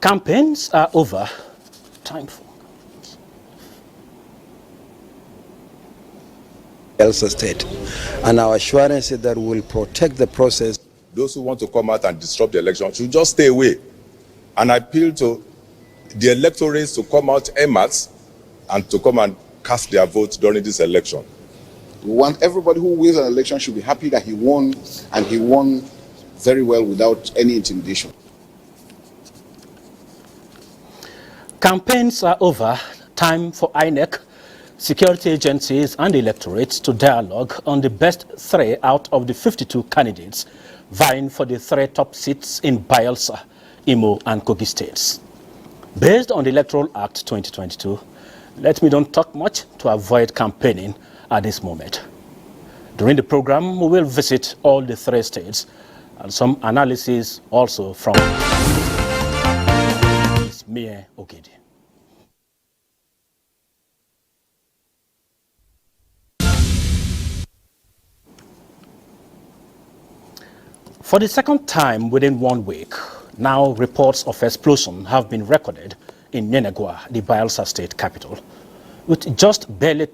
Campaigns are over. Time for Elsa State, and our assurance is that we will protect the process. Those who want to come out and disrupt the election should just stay away. And I appeal to the electorates to come out en masse and to come and cast their votes during this election. We want everybody who wins an election should be happy that he won, and he won very well without any intimidation. Campaigns are over. Time for INEC, security agencies and electorates to dialogue on the best 3 out of the 52 candidates vying for the 3 top seats in Bayelsa, Imo and Kogi states. Based on the Electoral Act 2022, let me don't talk much to avoid campaigning at this moment. During the program, we will visit all the 3 states and some analysis also from Mie Okedi. For the second time within 1 week, now reports of explosion have been recorded in Yenagua, the Bayelsa state capital. With just barely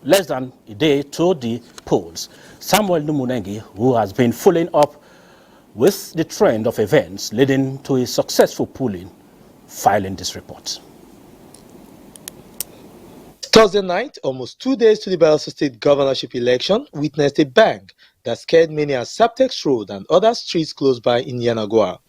less than a day to the polls, Samuel Numunengi, who has been following up with the trend of events leading to a successful polling, filing this report. Thursday night, almost 2 days to the Bayelsa State governorship election, witnessed a bang that scared many at Saptex Road and other streets close by in Yenagua.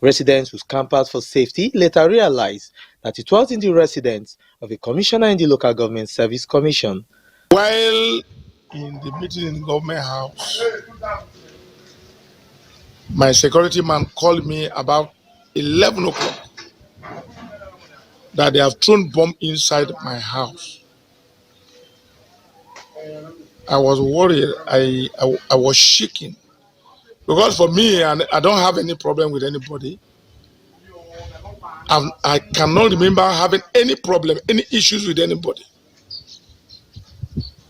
Residents who scampered for safety later realized that it was in the residence of a commissioner in the local government service commission. While in the meeting in the government house, my security man called me about 11 o'clock that they have thrown bomb inside my house. I was worried. I was shaking. Because for me, I don't have any problem with anybody. I cannot remember having any problem, any issues with anybody.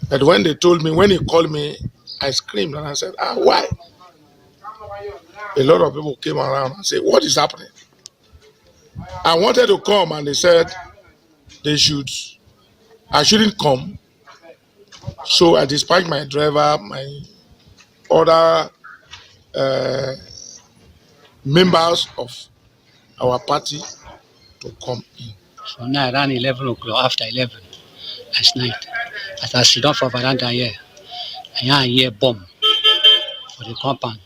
But when they told me, when he called me, I screamed and I said, why? A lot of people came around and said, what is happening? I wanted to come and they said I shouldn't come. So I dispatched my driver, my other members of our party to come in. So now around 11 o'clock, after 11 last night, as I sit down for veranda here, I hear bomb for the compound.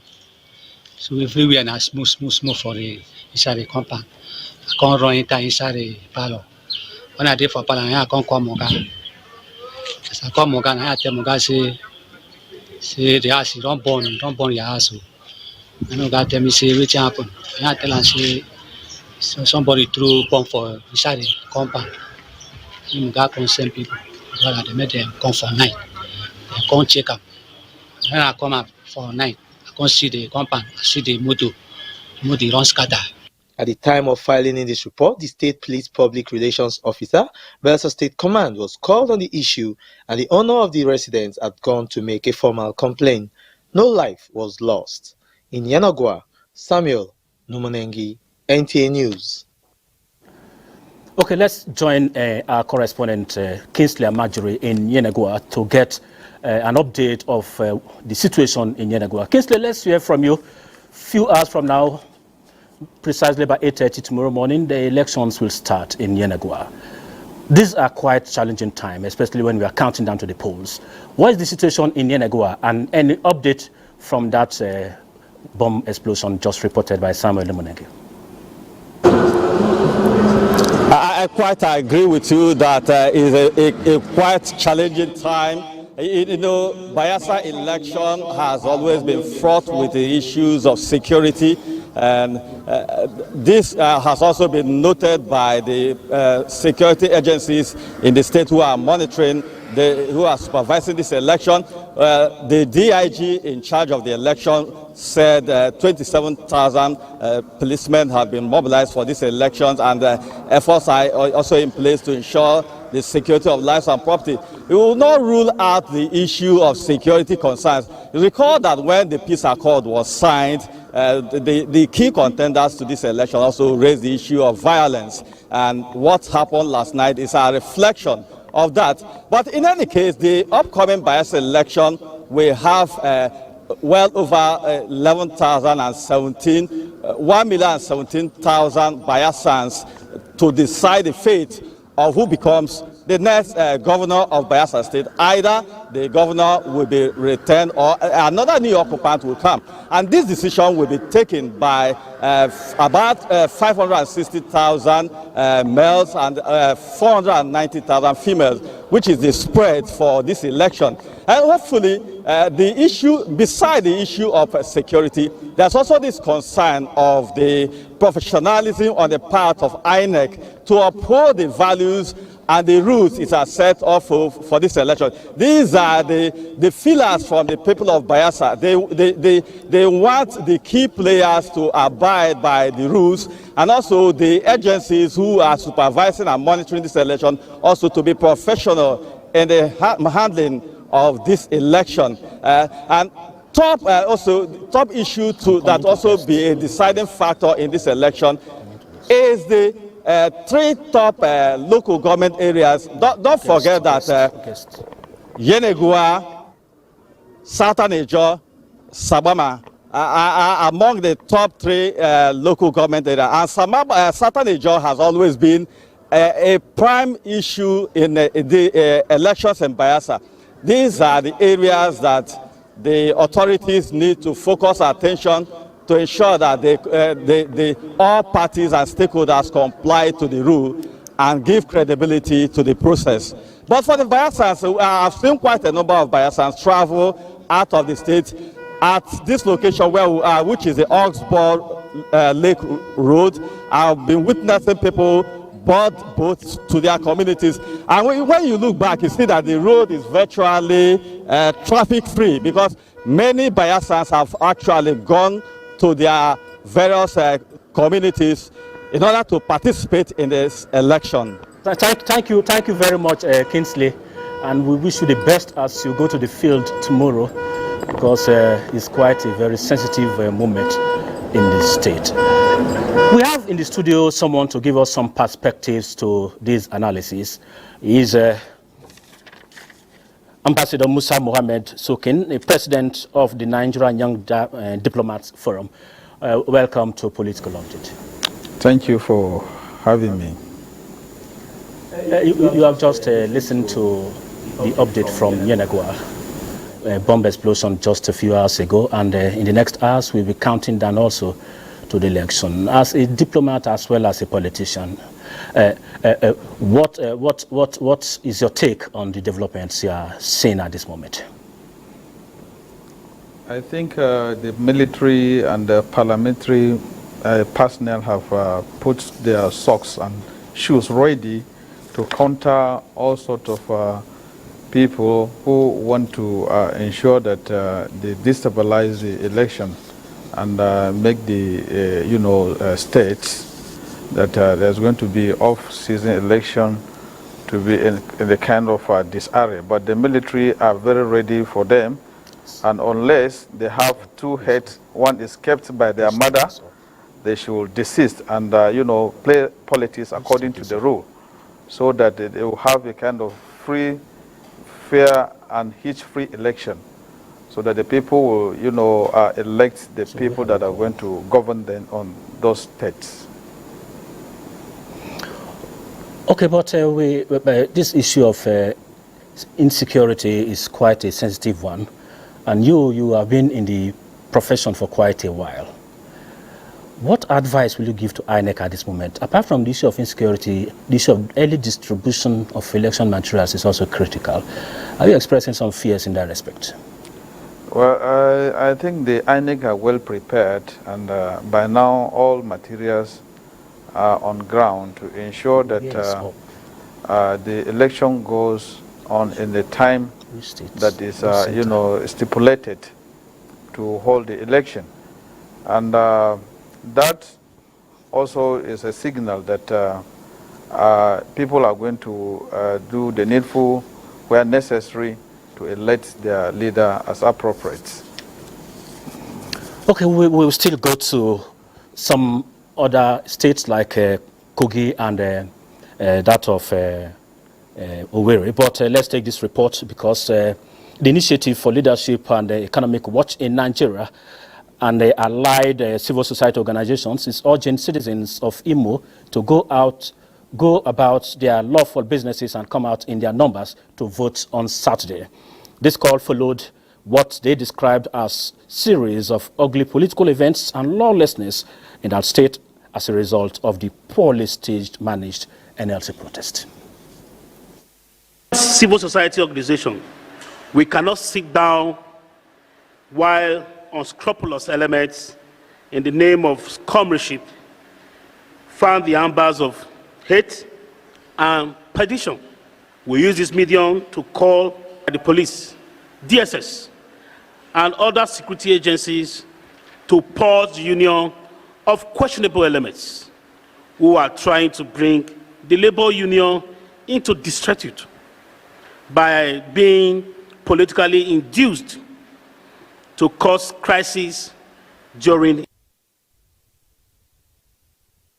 So everywhere now smooth for the inside the compound. I can't run inside the parlor. When I did for parlor, I can't come Moga. As I come Moga, I tell Moga say the house don't burn your house. I know God tell me say what happened. I tell him say so somebody threw bomb for inside the compound. God can send people. Because they made them come for night. They can't check up. When I come up for night, I can't see the compound. I see the motor run scatter. At the time of filing in this report, the State Police Public Relations Officer, Bayelsa State Command, was called on the issue and the owner of the residence had gone to make a formal complaint. No life was lost. In Yenagua, Samuel Numunengi, NTA News. Okay, let's join our correspondent Kingsley Amajiri in Yenagua to get an update of the situation in Yenagua. Kingsley, let's hear from you. Few hours from now, precisely by 8:30 tomorrow morning, the elections will start in Yenagua. These are quite challenging times, especially when we are counting down to the polls. What is the situation in Yenagua, and any update from that bomb explosion just reported by Samuel Numunengi? I quite agree with you that it's a quite challenging time. You know, Bayelsa election has always been fraught with the issues of security, and this has also been noted by the security agencies in the state who are monitoring, who are supervising this election. The DIG in charge of the election said 27,000 policemen have been mobilized for these elections, and efforts are also in place to ensure the security of lives and property. We will not rule out the issue of security concerns. You recall that when the peace accord was signed, the key contenders to this election also raised the issue of violence, and what happened last night is a reflection of that. But in any case, the upcoming Bayelsa election will have well over 1,017,000 Bayelsans to decide the fate of who becomes the next governor of Bayelsa State. Either the governor will be returned or another new occupant will come. And this decision will be taken by about 560,000 males and 490,000 females, which is the spread for this election. And hopefully, the issue, beside the issue of security, there's also this concern of the professionalism on the part of INEC to uphold the values and the rules it has set off for this election. These are the feelers from the people of Bayelsa. They want the key players to abide by the rules, and also the agencies who are supervising and monitoring this election also to be professional in the handling of this election. And top issue that also be a deciding factor in this election is the 3 top local government areas. Don't forget that Yenegua, Southern Niger, Sabama are among the top 3 local government areas. And Southern Niger has always been a prime issue in the elections in Bayelsa. These are the areas that the authorities need to focus attention to ensure that all parties and stakeholders comply to the rule and give credibility to the process. But for the Bayelsans, I've seen quite a number of Bayelsans travel out of the state at this location where we are, which is the Oxbow Lake Road. I've been witnessing people board boats to their communities. And when you look back, you see that the road is virtually traffic-free, because many Bayelsans have actually gone to their various communities in order to participate in this election. Thank you very much, Kingsley, and we wish you the best as you go to the field tomorrow, because it's quite a very sensitive moment in the state. We have in the studio someone to give us some perspectives to this analysis. He is Ambassador Musa Mohammed Sokin, the president of the Nigerian Young Diplomats Forum. Welcome to Political Update. Thank you for having me. You have just listened to the update from Yenegua, bomb explosion just a few hours ago, and in the next hours we'll be counting down also to the election. As a diplomat as well as a politician, what is your take on the developments you are seeing at this moment? I think the military and the parliamentary personnel have put their socks and shoes ready to counter all sorts of people who want to ensure that they destabilize the election and make the states that there's going to be off-season election to be in the kind of disarray. But the military are very ready for them, and unless they have 2 heads, one is kept by their mother, they should desist and play politics according to the rule, so that they will have a kind of free, fair and hitch-free election, so that the people will elect the people that are going to govern them on those states. Okay, but this issue of insecurity is quite a sensitive one, and you have been in the profession for quite a while. What advice will you give to INEC at this moment? Apart from the issue of insecurity, the issue of early distribution of election materials is also critical. Are you expressing some fears in that respect? Well, I think the INEC are well prepared, and by now all materials are on ground to ensure that the election goes on in the time that is stipulated to hold the election. And that also is a signal that people are going to do the needful where necessary to elect their leader as appropriate. Okay, we will still go to some other states like Kogi and that of Owerri, but let's take this report because the Initiative for Leadership and Economic Watch in Nigeria and the allied civil society organizations is urging citizens of Imo to go about their lawful businesses and come out in their numbers to vote on Saturday. This call followed what they described as series of ugly political events and lawlessness in that state as a result of the poorly staged managed NLC protest. Civil society organization, we cannot sit down while unscrupulous elements in the name of comradeship found the ambers of hate and perdition. We use this medium to call the police, DSS, and other security agencies to purge the union of questionable elements who are trying to bring the labor union into disrepute by being politically induced to cause crises during. On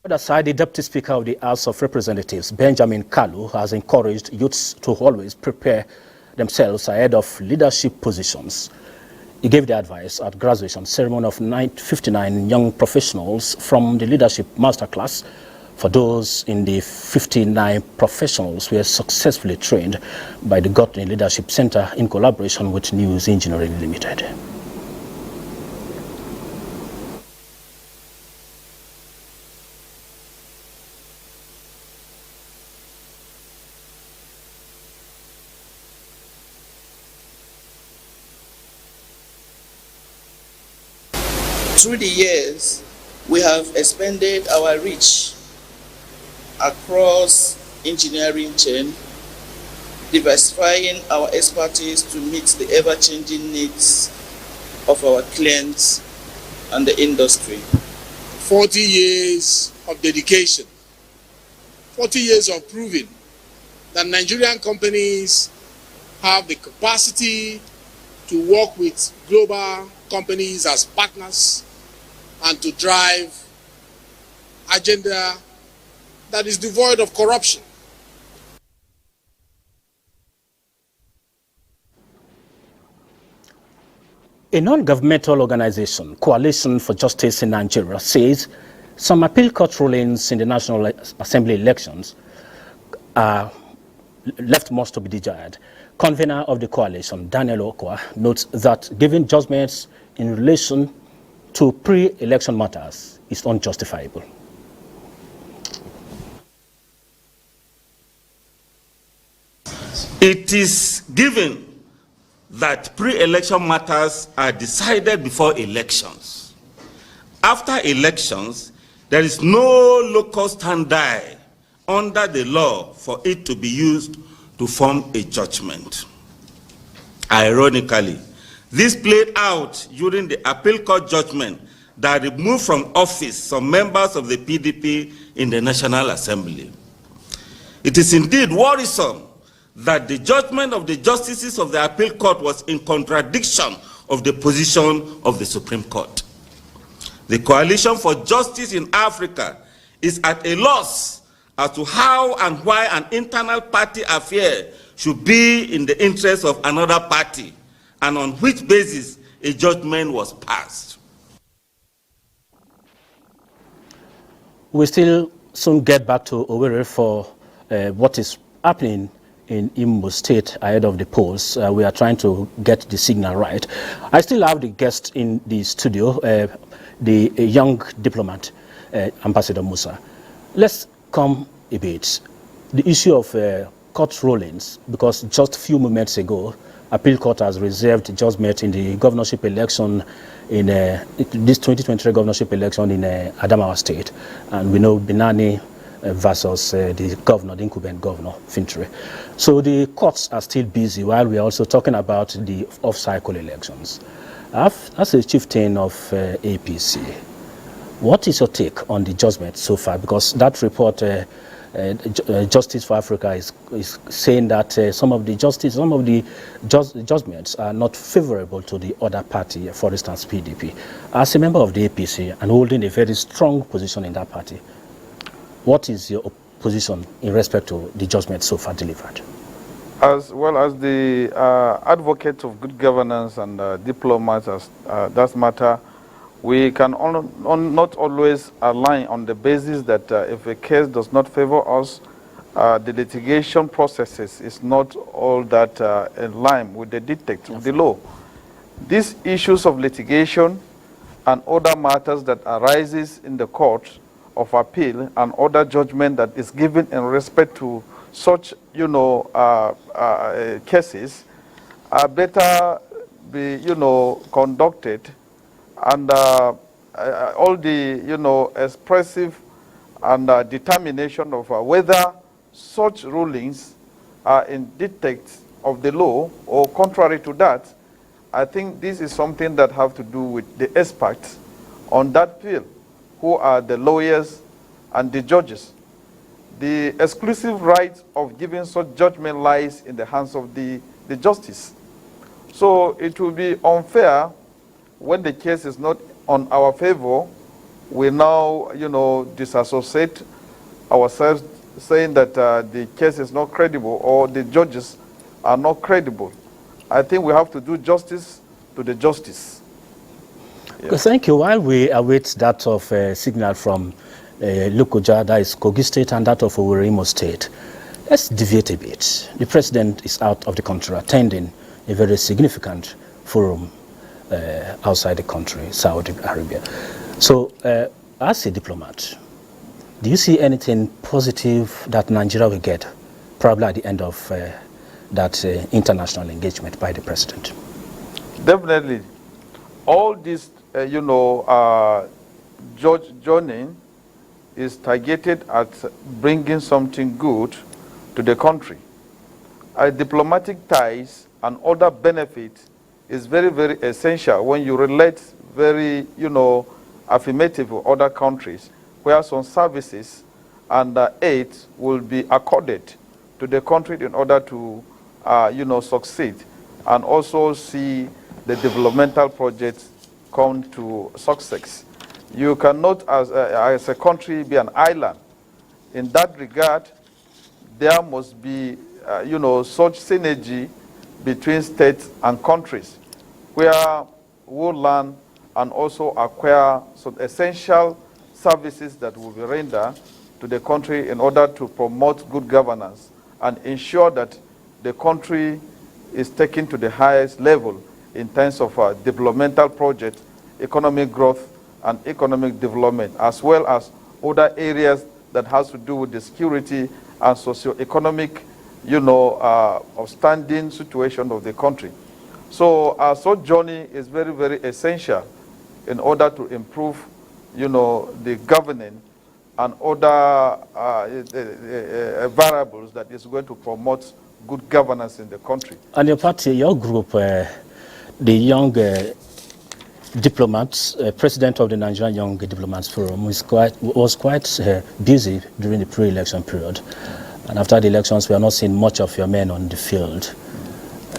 the other side, the Deputy Speaker of the House of Representatives, Benjamin Kalu, has encouraged youths to always prepare themselves ahead of leadership positions. He gave the advice at graduation ceremony of 59 young professionals from the leadership masterclass. For those in the 59 professionals were successfully trained by the Godwin Leadership Center in collaboration with News Engineering Limited. Through the years, we have expanded our reach across engineering chain, diversifying our expertise to meet the ever-changing needs of our clients and the industry. 40 years of dedication, 40 years of proving that Nigerian companies have the capacity to work with global companies as partners and to drive agenda that is devoid of corruption. A non-governmental organization, Coalition for Justice in Nigeria, says some appeal court rulings in the National Assembly elections are left much to be desired. Convener of the coalition, Daniel Okwa, notes that giving judgments in relation to pre-election matters is unjustifiable. It is given that pre-election matters are decided before elections. After elections, there is no locus standi under the law for it to be used to form a judgment. Ironically, this played out during the appeal court judgment that removed from office some members of the PDP in the National Assembly. It is indeed worrisome that the judgment of the justices of the appeal court was in contradiction of the position of the Supreme Court. The Coalition for Justice in Africa is at a loss as to how and why an internal party affair should be in the interest of another party, and on which basis a judgment was passed. We'll still soon get back to Owerri for what is happening in Imo State ahead of the polls. We are trying to get the signal right. I still have the guest in the studio, the young diplomat, Ambassador Musa. Let's come a bit. The issue of court rulings, because just a few moments ago, appeal court has reserved judgment in the governorship election in this 2023 governorship election in Adamawa State, and we know Binani versus the governor, the incumbent governor, Fintri. So the courts are still busy while we are also talking about the off-cycle elections. As a chieftain of APC, what is your take on the judgment so far? Because that report Justice for Africa is saying that some of the judgments are not favorable to the other party, for instance, PDP. As a member of the APC and holding a very strong position in that party, what is your position in respect to the judgment so far delivered? As well as the advocate of good governance and diplomats, as that matter, we can not always align on the basis that if a case does not favor us, the litigation processes is not all that in line with the dictates of the law. These issues of litigation and other matters that arises in the court of appeal and other judgment that is given in respect to such, cases are better be, conducted, and all the, expressive and determination of whether such rulings are in dictates of the law or contrary to that. I think this is something that have to do with the experts on that field, who are the lawyers and the judges. The exclusive right of giving such judgment lies in the hands of the justice. So it will be unfair when the case is not on our favor, we now, disassociate ourselves, saying that the case is not credible or the judges are not credible. I think we have to do justice to the justice. Yeah. Well, thank you. While we await that of signal from Lokoja, that is Kogi State, and that of Owerri State, let's deviate a bit. The president is out of the country attending a very significant forum outside the country, Saudi Arabia. So, as a diplomat, do you see anything positive that Nigeria will get, probably at the end of that international engagement by the president? Definitely. All this, journey is targeted at bringing something good to the country. Diplomatic ties and other benefits is very, very essential when you relate very, affirmative with other countries, where some services and aid will be accorded to the country in order to, succeed, and also see the developmental projects come to success. You cannot, as a country, be an island. In that regard, there must be, such synergy between states and countries, where we'll learn and also acquire some essential services that will be rendered to the country in order to promote good governance and ensure that the country is taken to the highest level in terms of developmental projects, economic growth, and economic development, as well as other areas that has to do with the security and socio-economic, outstanding situation of the country. So our such journey is very, very essential in order to improve, the governing and other variables that is going to promote good governance in the country. And your party, your group, the young diplomats, president of the Nigerian Young Diplomats Forum, was quite busy during the pre-election period. And after the elections, we are not seeing much of your men on the field.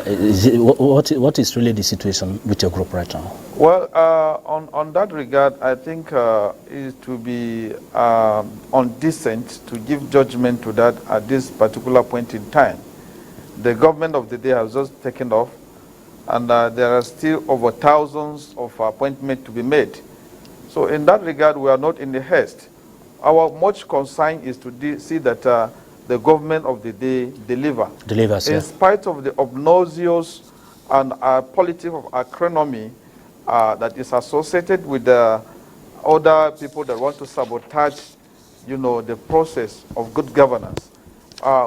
What is really the situation with your group right now? Well, on that regard, I think it will be undecent to give judgment to that at this particular point in time. The government of the day has just taken off, and there are still over thousands of appointments to be made. So in that regard, we are not in a haste. Our much concern is to see that the government of the day delivers. In spite of the obnoxious and politics of economy that is associated with the other people that want to sabotage, the process of good governance.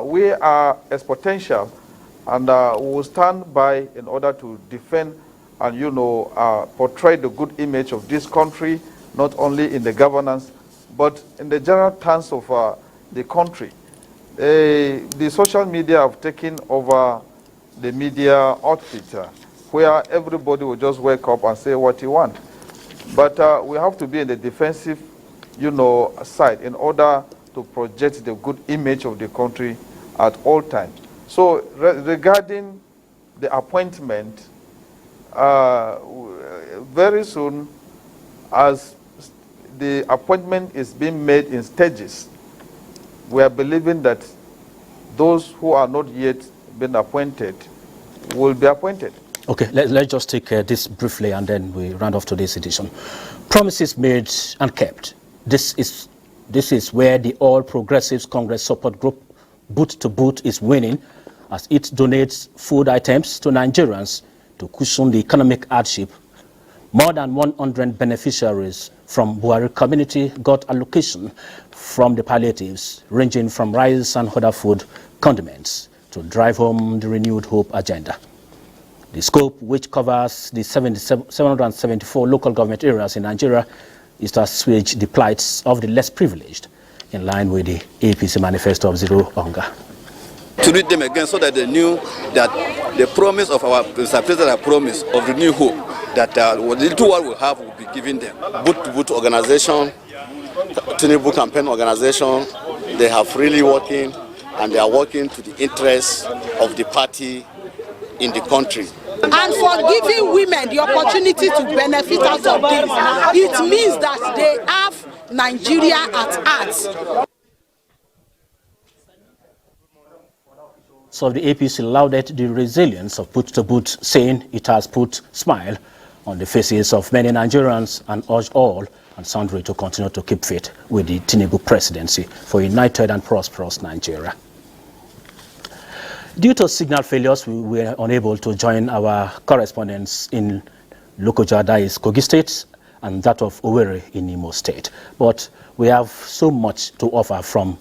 We are as potential, and we will stand by in order to defend and, portray the good image of this country, not only in the governance, but in the general terms of the country. The social media have taken over the media outfit, where everybody will just wake up and say what you want. But we have to be in the defensive, side in order to project the good image of the country at all times. So regarding the appointment, very soon, as the appointment is being made in stages, we are believing that those who are not yet been appointed will be appointed. Okay, let's just take this briefly and then we round off today's edition. Promises made and kept. This is where the All Progressives Congress Support Group, Boot to Boot, is winning as it donates food items to Nigerians to cushion the economic hardship. More than 100 beneficiaries from Buhari community got allocation from the palliatives, ranging from rice and other food condiments, to drive home the renewed hope agenda. The scope, which covers the 774 local government areas in Nigeria, is to assuage the plights of the less privileged, in line with the APC manifesto of Zero Hunger. To read them again so that they knew that the promise of our President, promise of the new hope, that the little what we have will be given them. Boot organization, Tinubu campaign organization, they have really working, and they are working to the interests of the party in the country. And for giving women the opportunity to benefit out of this, it means that they have Nigeria at heart. So the APC lauded the resilience of Boot to Boot, saying it has put smile on the faces of many Nigerians and urged all and sundry to continue to keep faith with the Tinubu presidency for a united and prosperous Nigeria. Due to signal failures, we were unable to join our correspondents in Lokoja, that is Kogi State, and that of Owerri in Imo State. But we have so much to offer from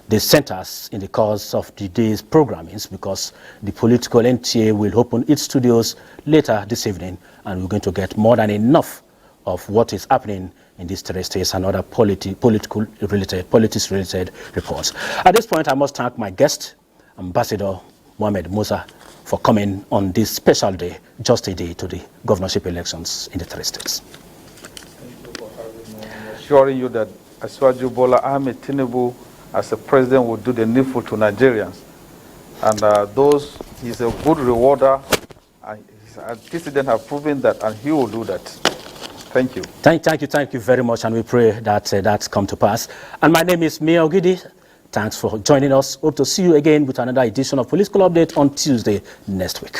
the centers in the course of the day's programmings, because the political NTA will open its studios later this evening, and we're going to get more than enough of what is happening in these three states and other politics-related reports. At this point, I must thank my guest, Ambassador Mohamed Musa, for coming on this special day, just a day to the governorship elections in the three states. Thank you for having me. I'm assuring you that Asiwaju Bola Ahmed Tinubu, as a president, will do the needful to Nigerians. And he's a good rewarder, and his antecedents have proven that, and he will do that. Thank you. Thank you very much, and we pray that that's come to pass. And my name is Mia Ogidi. Thanks for joining us. Hope to see you again with another edition of Political Update on Tuesday next week.